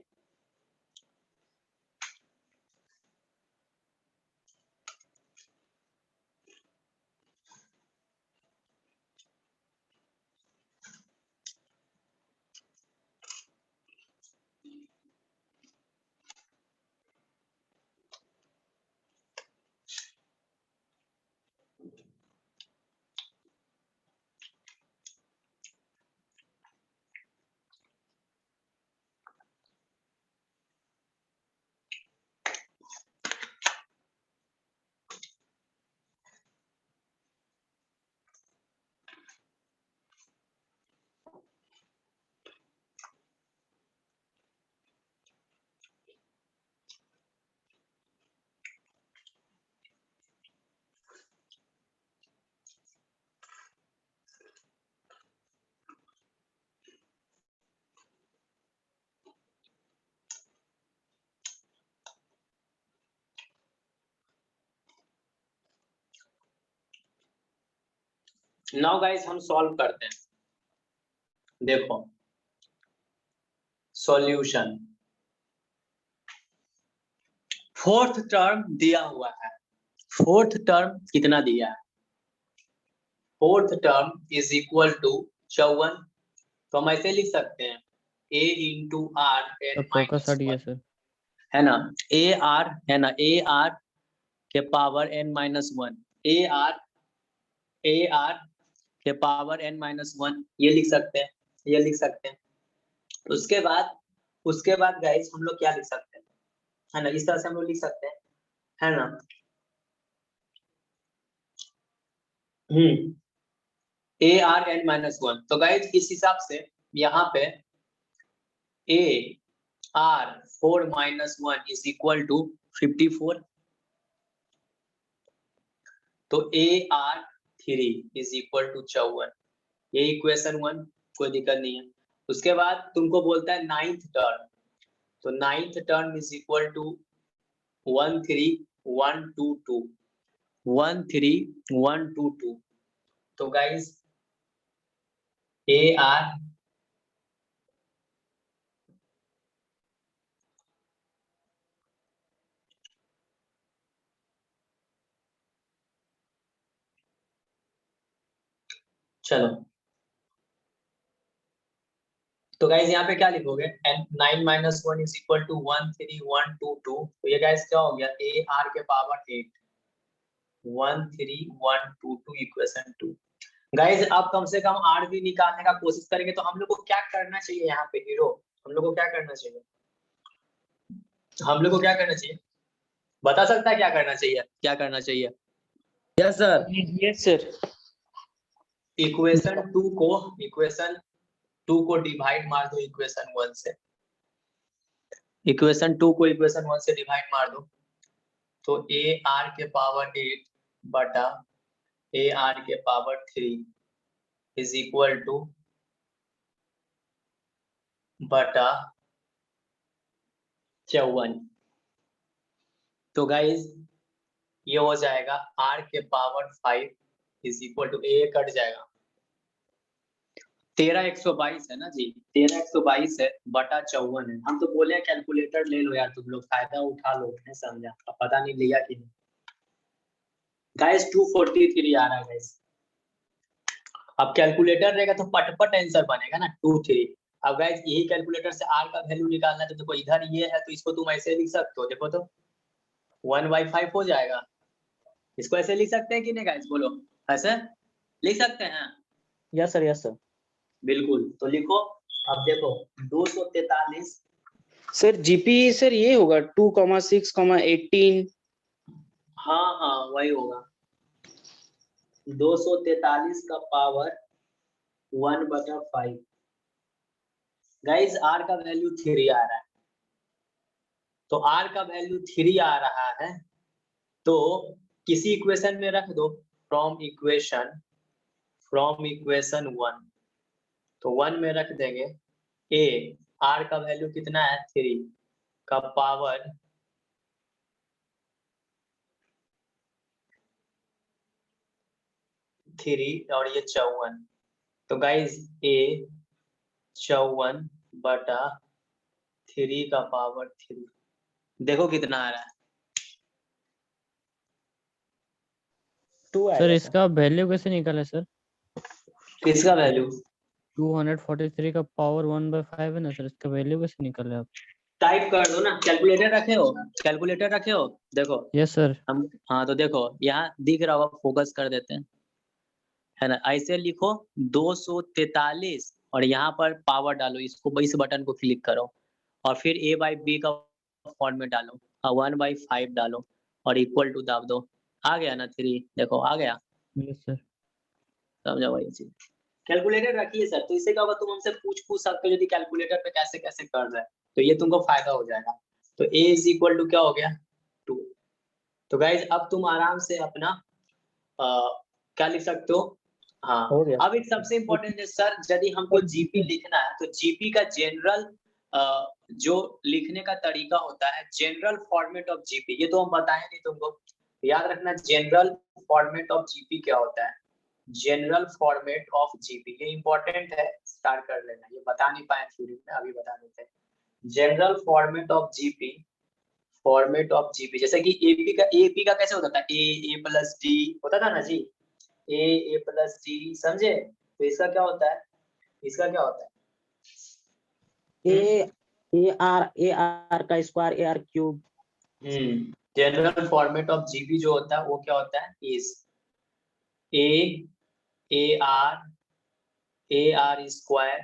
नाउ गाइस हम सॉल्व करते हैं देखो सॉल्यूशन फोर्थ टर्म दिया हुआ है फोर्थ टर्म कितना दिया है fourth term is equal to 54 तो हम ऐसे लिख सकते हैं a into r n focus हट गया 1 सर। है ना a r के पावर n-1 a r के पावर n-1 ये लिख सकते हैं उसके बाद गाइस हम लोग क्या लिख सकते हैं है ना इस तरह से हम लोग लिख सकते हैं है ना a r n-1 तो गाइस इस हिसाब से यहाँ पे a r 4 - 1 is equal to 54 तो a r 3 is equal to 54 ये इक्वेशन 1 कोई दिक्कत नहीं है उसके बाद तुमको बोलता है नाइन्थ टर्म तो ninth term is equal to 13122 13122। तो गाइस AR चलो, तो गाइस यहाँ पे क्या लिखोगे, 9 - 1 = 13122। तो ये गाइस क्या हो गया, AR के पावर 8 13122 इक्वेशन 2। गाइस आप कम से कम 8 भी निकालने का कोशिश करेंगे तो हम लोग को क्या करना चाहिए यहाँ पे हीरो, हम लोग को क्या करना चाहिए, हम लोग को क्या करना चाहिए, बता सकता है क्या करना चाहिए, क्या करना चाहिए? Yes sir. Yes sir. Equation 2 को डिवाइड मार दो इक्वेशन 1 से, इक्वेशन 2 को इक्वेशन 1 से डिवाइड मार दो, तो AR के पावर 8 बटा AR के पावर 3 इज इक्वल टू बटा 54। तो गाइज ये हो जाएगा R के power 5 is equal to, A cut जाएगा, 13122 है ना जी, 13122 है बटा 54 है। हम तो बोले कैलकुलेटर ले लो यार, तुम लोग फायदा उठा लो, नहीं समझा, अब पता नहीं लिया कि नहीं। गाइस 243 आ रहा है गाइस, अब कैलकुलेटर रहेगा तो पटपट आंसर बनेगा ना 23। अब गाइस यही कैलकुलेटर से R का वैल्यू निकालना है, तो देखो इधर ये है तो इसको तुम ऐसे लिख सकते हो, देखो तो 1/5 हो जाएगा, इसको ऐसे लिख सकते हैं कि नहीं गाइस, बोलो ऐसे लिख सकते हैं? Yes sir, yes sir. बिल्कुल, तो लिखो, अब देखो 243, सर जीपी सर ये होगा 2,6,18। हाँ वही होगा, 243 का पावर 1/5। गाइस R का वैल्यू 3 आ रहा है, तो R का वैल्यू 3 आ रहा है, तो किसी इक्वेशन में रख दो, फ्रॉम इक्वेशन 1, तो 1 में रख देंगे A, R का वैल्यू कितना है 3 का पावर 3 और ये 54, तो गाइस A 54/3 का पावर 3, देखो कितना आ रहा है, 2 सर आएगा सर। इसका वैल्यू कैसे निकाले सर? किसका वैल्यू? 243 का पावर 1/5 है ना सर, इसका वैल्यू कैसे निकाले आप? टाइप कर दो ना, कैलकुलेटर रखे हो, कैलकुलेटर रखे हो, देखो यस सर। हम, हाँ तो देखो यहाँ दिख रहा होगा, फोकस कर देते हैं, है ना, ऐसे लिखो 243 और यहाँ पर पावर डालो, इसको इस बटन को क्लिक करो और फिर A/B का फॉर्मेट डालो, 1/5 डालो और इक्वल टू दाब दो, आ गया ना 3, देखो आ गया, यस सर। समझा वही चीज। कैलकुलेटर रखिए सर, तो इससे क्या होगा, तुम हमसे पूछ सकते हो यदि कैलकुलेटर पे कैसे कैसे कर रहे हैं, तो ये तुमको फायदा हो जाएगा। तो A इज इक्वल टू क्या हो गया 2। तो गाइज अब तुम आराम से अपना क्या लिख सकते हो, हाँ हो गया। अब एक सबसे इम्पोर्टेंट है सर, यदि हमको जीपी लिखना है तो जीपी का जनरल जो लिखने का तरीका होता है, जनरल फॉर्मेट ऑफ जीपी, ये तो हम बताए नहीं तुमको, याद रखना जनरल फॉर्मेट ऑफ जीपी क्या होता है, जनरल फॉर्मेट ऑफ जीपी, ये इंपॉर्टेंट है, स्टार्ट कर लेना, ये बता नहीं पाए थ्योरी में, अभी बता देते हैं। General format of GP, format of GP, जैसे कि एपी का कैसे होता था, ए प्लस डी होता था ना जी, ए प्लस डी, समझे? तो इसका क्या होता है, इसका क्या होता है, ए आर का square AR cube. General format of GP जो होता है वो क्या होता है, इस A R square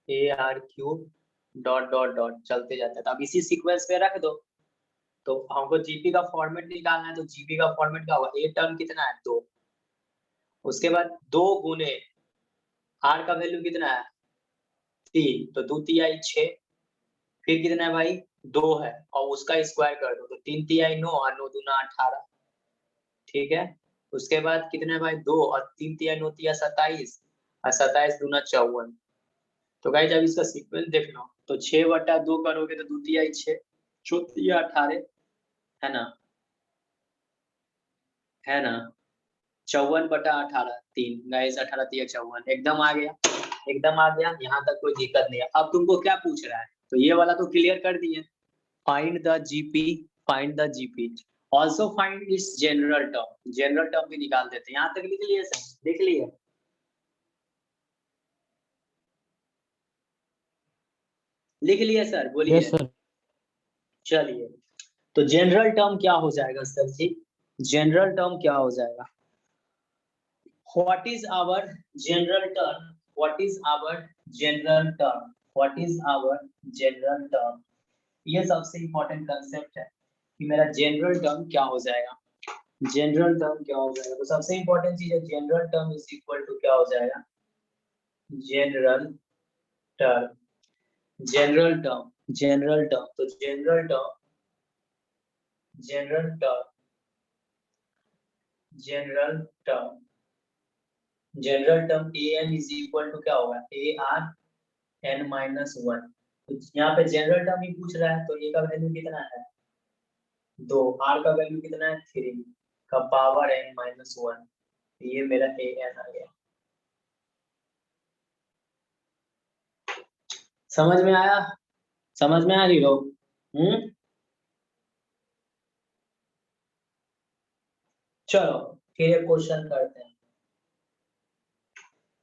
AR cube dot dot dot चलते जाता है, तो अब इसी सीक्वेंस में रख दो, तो हमको जीपी का फॉर्मेट निकालना है, तो जीपी का फॉर्मेट क्या होगा, ए टर्म कितना है 2, उसके बाद 2 गुने आर का वैल्यू कितना है 3, तो 2 तिहाई 6, फिर कितना है भाई 2 है और उसका स्क्वायर कर दो, तो 3 तिहाई 9 और 9 दूना 18, ठीक है, उसके बाद कितना है भाई 2 और 3 तिहाई 9 तिया 27 और 27 दूना 54। तो गाइस जब इसका सीक्वेंस देखना, तो 6/2 करोगे तो 2 तिहाई 6, 4 तिया 18, है ना, है ना, 54/18 3 गाइस, 18 3 54 एकदम आ गया, एकदम आ गया, यहाँ तक कोई दिक्कत नहीं है। अब तुमको क्या पूछ रहा है, तो ये वाला तो क्लियर कर दिए, find the GP, find the GP, also find its general term, general term भी निकाल देते हैं। यहाँ तक लिख लिए सर, लिख लिए, लिख लिए सर, बोलिए। Yes sir. चलिए, तो जनरल टर्म क्या हो जाएगा सर जी, जनरल टर्म क्या हो जाएगा, what is our general term, what is our general term, what is our general term, ये सबसे इंपॉर्टेंट कंसेप्ट है कि मेरा जनरल टर्म क्या हो जाएगा, जनरल टर्म क्या हो जाएगा। तो सबसे इंपॉर्टेंट चीज है general term is equal to क्या हो जाएगा, general term, general term, general term, तो general term, general term, general term, general term A N is equal to क्या होगा, A R N minus one. तो यहाँ पे जनरल टर्म ही पूछ रहा है, तो ए का वैल्यू कितना है 2, आर का वैल्यू कितना है 3 का पावर एन माइनस वन, ये मेरा ए एन आ गया। समझ में आया, समझ में आ रही लोग? चलो फिर एक क्वेश्चन करते हैं,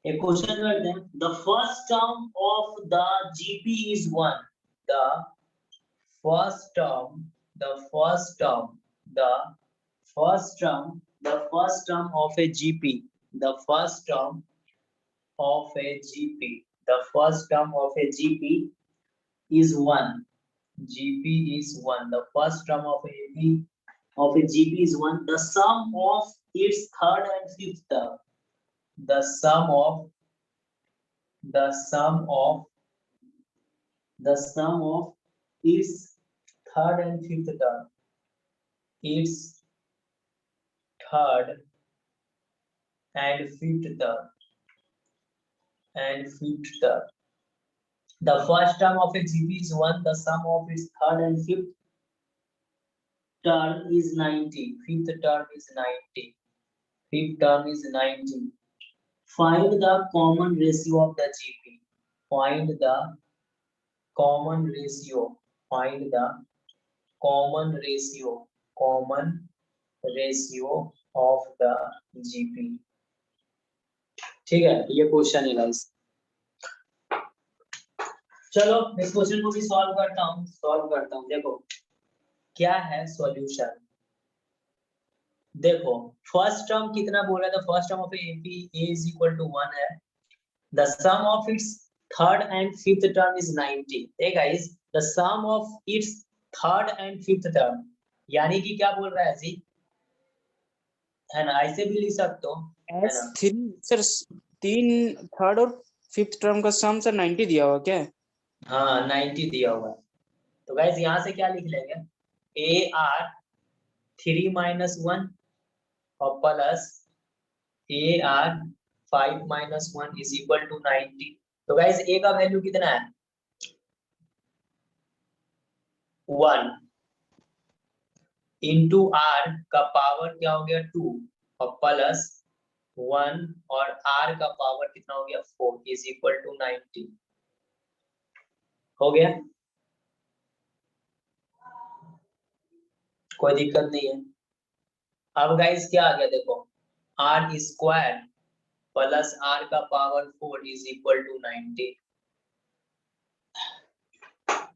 एक क्वेश्चन करते हैं। The first term of the GP is 1, the first term, the first term, the first term, the first term of A GP, the first term of a GP, the first term of a GP is 1, GP is 1, the first term of a GP is 1, the sum of its third and fifth term, the sum of its third and fifth term, its third and fifth term, and fifth term. The first term of a GP is 1, the sum of its third and fifth term is 90, fifth term is 90, fifth term is 90. Find the common ratio of the GP, find the common ratio, find the common ratio, common ratio of the GP। ठीक है, ये question है guys. चलो इस question को भी solve करता हूँ, देखो क्या है सॉल्यूशन। देखो फर्स्ट टर्म कितना बोल रहा था, first term of AP a is equal to 1 है, the sum of its third and fifth term is 90। ए guys, the sum of its third and fifth term, यानी कि क्या बोल रहा है जी, है ना, ऐसे भी लिख सकते हो, है ना। सर 3 थर्ड और फिफ्थ टर्म का सम सर 90 दिया हुआ क्या है? हाँ 90 दिया हुआ है। तो गाइस यहाँ से क्या लिख लेंगे, ए आर 3 माइनस 1 और plus a r 5 minus 1 is equal to 90। तो गाइस ए का वैल्यू कितना है 1 इंटू आर का पावर क्या हो गया 2 और प्लस 1 और आर का पावर कितना हो गया 4 इज इक्वल टू 90। हो गया, कोई दिक्कत नहीं है। अब गाइस क्या आ गया देखो, आर स्क्वायर प्लस आर का पावर 4 इज इक्वल टू 90।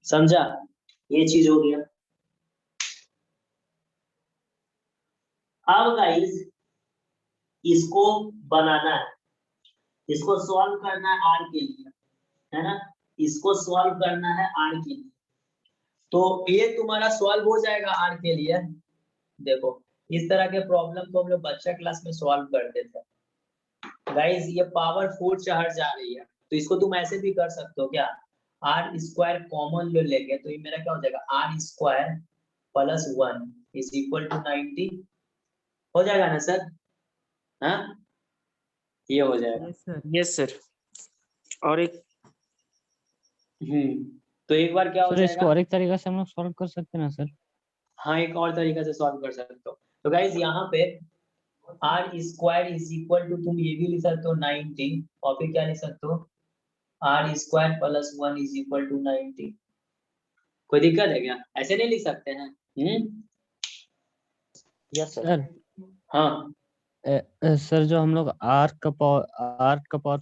समझा, ये चीज हो गया। अब गाइस इसको बनाना है, इसको सॉल्व करना है आर के लिए, है ना, इसको सॉल्व करना है आर के लिए। तो ये तुम्हारा सॉल्व हो जाएगा आर के लिए। देखो इस तरह के प्रॉब्लम को हम लोग बच्चा क्लास में सॉल्व करते थे गाइस। ये पावर 4 चार जा रही है, तो इसको तुम ऐसे भी कर सकते हो क्या, आर स्क्वायर कॉमन ले लेंगे तो ये मेरा क्या हो जाएगा r square plus 1 is equal to 90। हो जाएगा ना सर, हाँ ये हो जाएगा। Yes sir. और एक तो एक बार क्या हो सर इसको जाएगा, और एक तरीका से हम लोग सॉल्व कर सकते हैं ना सर? हाँ एक और तरीका से सॉल्व कर सकते हो। तो गाइज यहाँ पे r square is equal to, तुम ये भी लिख सकते हो 90, और फिर क्या लिख सकते हो r square plus 1 is equal to 90। कोई दिक्कत है क्या? ऐसे नहीं लिख सकते हैं? Yes sir. सर हाँ सर जो हम लोग आर का पावर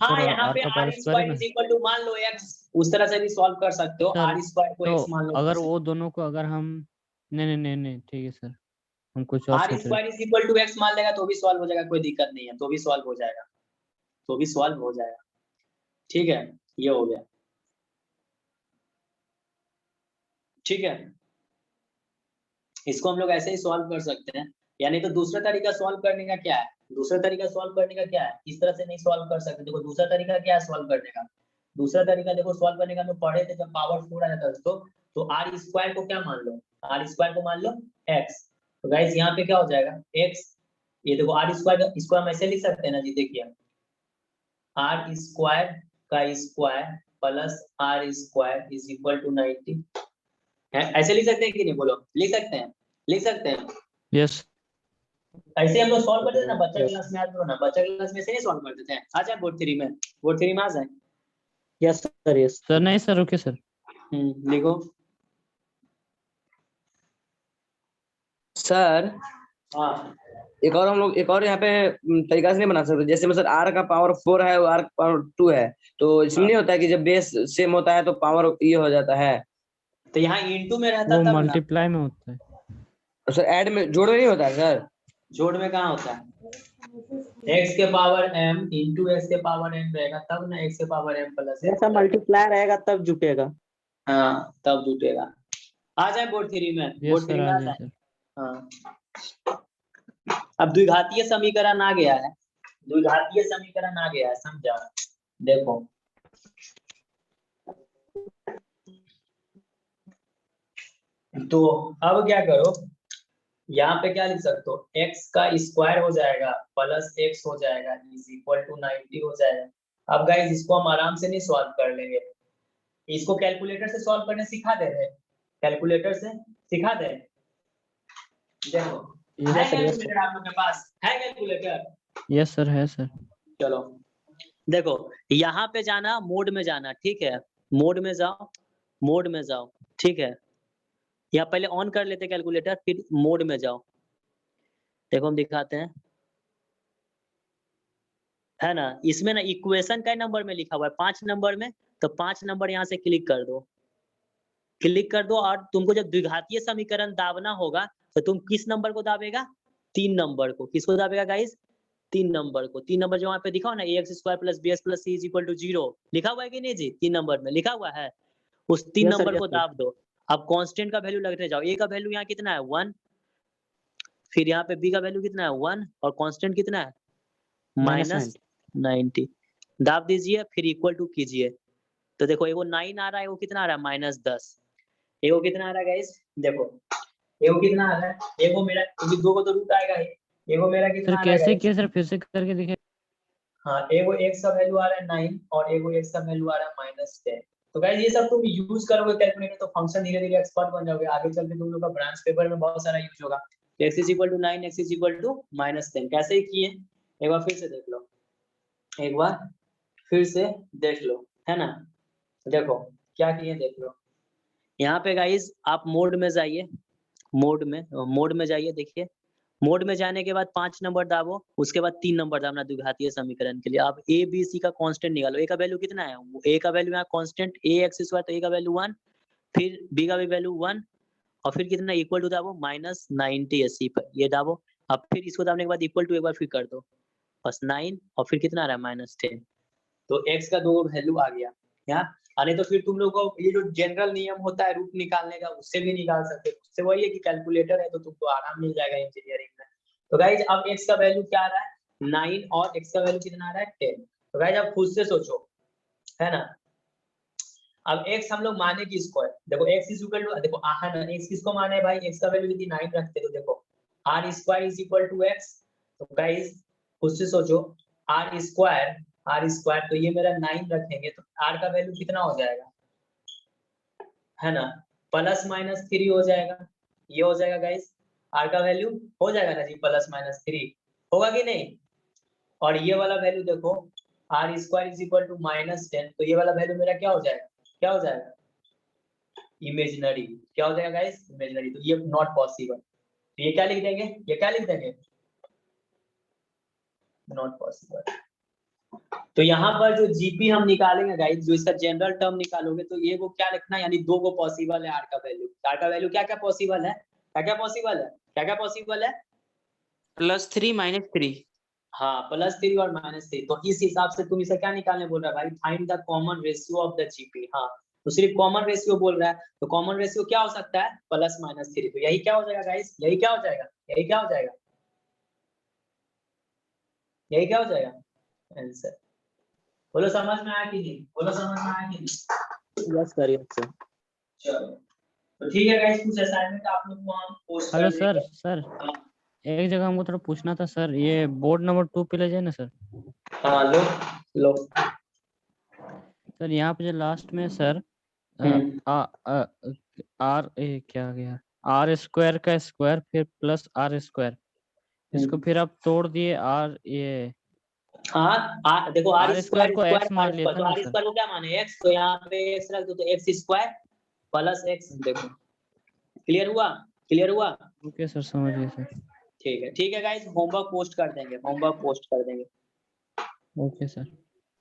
हाँ, और यहाँ आर पे का आर पावर स्क्वायर है स्क्वायर ना इज इक्वल टू मान लो x, उस तरह से भी सॉल्व कर सकते हो। सर, आर स्क्वायर को तो x मान लो। अगर वो दोनों को अगर हम नहीं ठीक है सर, हम कुछ और आर सोच रहे square is equal to x मान लेगा तो भी सॉल्व हो जाएगा, कोई दिक्कत नहीं है, तो भी सॉल्व हो जाएगा, तो भी सॉल्व हो जाएगा। ठीक है, ये हो गया। ठीक है, इसको हम लोग ऐसे ही सॉल्व कर सकते हैं। यानी तो दूसरा तरीका सॉल्व करने का क्या है? दूसरा तरीका सॉल्व करने का क्या है? इस तरह से नहीं सॉल्व कर सकते। देखो दूसरा तरीका क्या है सॉल्व करने का? दूसरा तरीका देखो सॉल्व करने का, हम लोग पढ़े थे जब पावर 4 आ जाता है तो आर स्क्वायर को क्या मान लो? आर स्क्वायर को मान लो x। तो गाइस यहाँ पे क्या हो जाएगा x, ये देखो आर स्क्वायर, इसको हम ऐसे लिख सकते हैं ना जी, देखिए आर स्क्वायर का square plus r square is equal to 90 है। ऐसे लिख सकते हैं कि नहीं? बोलो, लिख सकते हैं? लिख सकते हैं? यस ऐसे हम लोग सॉल्व करते थे ना बच्चा क्लास में, याद करो ना, बच्चा क्लास में से नहीं सॉल्व करते थे। आ जाए बोर्ड 3 में, बोर्ड 3 में आ जाए। Yes sir. यस सर, नहीं सर, रुकिए सर। लिखो सर हाँ। एक और हम लोग एक और यहाँ पे तरीका से नहीं बना सकते, जैसे मतलब आर का पावर 4 है और आर का पावर 2 है, तो इसमें नहीं होता है कि जब बेस सेम होता है तो पावर ये हो जाता है। तो यहाँ इनटू में रहता वो तब ना, मल्टीप्लाई में होता है। तो सर ऐड में, जोड़ में नहीं होता है सर? जोड़ में कहाँ होता है? x के पावर m इंटू x के पावर m रहेगा तब ना, x के पावर m प्लस जैसा मल्टीप्लाई रहेगा तब जुटेगा। हाँ तब जुटेगा। आ जाए बोर्ड 3 में, यस बोर्ड 3 सर, में आ आ जाए जाए। सर। हाँ अब द्विघातीय समीकरण आ गया है, द्विघातीय समीकरण आ गया है, समझा? देखो तो अब क्या करो, यहाँ पे क्या लिख सकते हो, x का स्क्वायर हो जाएगा प्लस x हो जाएगा इज इक्वल टू 90 हो जाएगा। अब गाइस इसको हम आराम से नहीं सॉल्व कर लेंगे, इसको कैलकुलेटर से सॉल्व करने सिखा दे रहे हैं, कैलकुलेटर से सिखा दे। देखो है यस सर, कैलकुलेटर आप लोग के पास? है कैलकुलेटर? यस सर, है सर। चलो देखो यहाँ पे जाना, मोड में जाना, ठीक है, मोड में जाओ, मोड में जाओ, ठीक है, या पहले ऑन कर लेते कैलकुलेटर फिर मोड में जाओ। देखो हम दिखाते हैं, है ना, इसमें ना इक्वेशन का नंबर में लिखा हुआ है 5 नंबर में, तो 5 नंबर यहाँ से क्लिक कर दो, क्लिक कर दो। और तुमको जब द्विघातीय समीकरण दाबना होगा तो तुम किस नंबर को दाबेगा? 3 नंबर को। किसको दाबेगा गाइस? 3 नंबर को। 3 नंबर जो वहाँ पे दिखा हो ना, ax square plus bs plus c is equal to 0 लिखा हुआ है कि नहीं जी? 3 नंबर में लिखा हुआ है, उस 3 Yes, sir, नंबर yes, को sir. दाब दो। अब कांस्टेंट का वैल्यू लगते जाओ, a का वैल्यू यहाँ कितना है 1, फिर यहाँ पे b का वैल्यू कितना है 1 और कांस्टेंट कितना है -90. -90। दाब दीजिए फिर इक्वल टू कीजिए, तो देखो एगो 9 आ रहा है, वो कितना आ रहा है -10। एगो कितना आ रहा है गाइस? देखो एगो कितना आ रहा है, एगो मेरा, क्योंकि दो को तो रूट आएगा ही, एगो मेरा सर कितना आ रहा है कैसे गाइस? किया सर, फिर से करके दिखे। हाँ एगो x का वैल्यू आ रहा है 9 और एगो x का वैल्यू आ रहा है -10। तो गाइस ये सब तुम यूज करोगे कैलकुलेटर तो फंक्शन धीरे धीरे एक्सपर्ट बन जाओगे, आगे चल के तुम लोग का ब्रांच पेपर में बहुत सारा यूज होगा। x is equal to 9, x is equal to -10 कैसे किए एक बार फिर से देख लो, एक बार फिर से देख लो, है ना? देखो क्या किए देख लो। यहाँ पे गाइस आप मोड में जाइए, मोड में जाइए, देखिए मोड में जाने के बाद 5 नंबर दाबो, उसके बाद 3 नंबर दाबना द्विघातीय समीकरण के लिए। आप a b c का कांस्टेंट निकालो, a का वैल्यू कितना है? a का वैल्यू यहाँ कांस्टेंट ax स्क्वायर, तो a का वैल्यू 1, फिर b का भी वैल्यू 1 और फिर कितना इक्वल टू दाबो -90 अस्सी पर, ये दाबो। अब फिर इसको दाबने के बाद इक्वल टू एक बार फिर कर दो, बस 9 और फिर कितना आ रहा है -10। तो x का 2 वैल्यू आ गया यहाँ। अरे तो फिर तुम लोग को ये जो जनरल नियम होता है रूट निकालने का, उससे भी निकाल सकते हो, उससे वही है कि कैलकुलेटर है तो तुमको आराम मिल जाएगा इंजीनियरिंग में। तो गाइज अब x का वैल्यू क्या आ रहा है 9 और x का वैल्यू कितना आ रहा है 10। तो गाइज आप खुद से सोचो, है ना? अब x हम लोग माने किसको है? देखो x इज इक्वल टू, देखो है ना, x किसको माने भाई? x का वैल्यू कितनी 9 रखते हो, देखो r square is equal to x। तो गाइज खुद से सोचो, r स्क्वायर तो ये मेरा 9 रखेंगे तो r का वैल्यू कितना हो जाएगा, है ना? +-3 हो जाएगा, ये हो जाएगा गाइस, r का वैल्यू हो जाएगा ना जी प्लस माइनस 3, होगा कि नहीं? और ये वाला वैल्यू देखो r square is equal to -10, तो ये वाला वैल्यू मेरा क्या हो जाएगा, क्या हो जाएगा? इमेजिनरी। क्या हो जाएगा गाइस? इमेजिनरी। तो ये नॉट पॉसिबल। तो ये क्या लिख देंगे, ये क्या लिख देंगे? Not possible. तो यहाँ पर जो जीपी हम निकालेंगे गाइस, जो इसका जनरल टर्म निकालोगे तो ये वो क्या लिखना है, यानी 2 को पॉसिबल है r का वैल्यू। r का वैल्यू क्या क्या पॉसिबल है, क्या क्या पॉसिबल है, क्या क्या पॉसिबल है? +3 -3। हाँ +3 और -3। तो इस हिसाब से तुम इसे क्या निकालने बोल रहा है भाई? Find the common ratio of the GP. हाँ तो सिर्फ कॉमन रेशियो बोल रहा है, तो कॉमन रेशियो क्या हो सकता है? +-3। तो यही क्या हो जाएगा गाइस, यही क्या हो जाएगा, यही क्या हो जाएगा, यही क्या हो जाएगा आंसर? बोलो समझ में आया कि नहीं, बोलो समझ में आया कि नहीं? Yes sir, yes sir. चलो तो ठीक है गाइस, कुछ असाइनमेंट आप लोग को हम पोस्ट हेलो कर सर, देंगे। सर हाँ एक जगह हमको थोड़ा पूछना था सर, ये बोर्ड नंबर 2 पे ले जाए ना सर। हाँ लो लो। सर यहाँ पे जो लास्ट में सर आर ए क्या आ गया, आर स्क्वायर का स्क्वायर फिर प्लस आर स्क्वायर, इसको फिर आप तोड़ दिए आर ये हाँ देखो r आर स्क्वायर को स्क्वायर एक्स मान r लिया स्क्वायर, था तो ना r सर। स्क्वायर को क्या माने x, तो यहाँ पे x रख दो तो x स्क्वायर प्लस x। देखो क्लियर हुआ, क्लियर हुआ? ओके सर, समझ गए सर। ठीक है गाइस, होमवर्क पोस्ट कर देंगे, होमवर्क पोस्ट कर देंगे। Okay sir.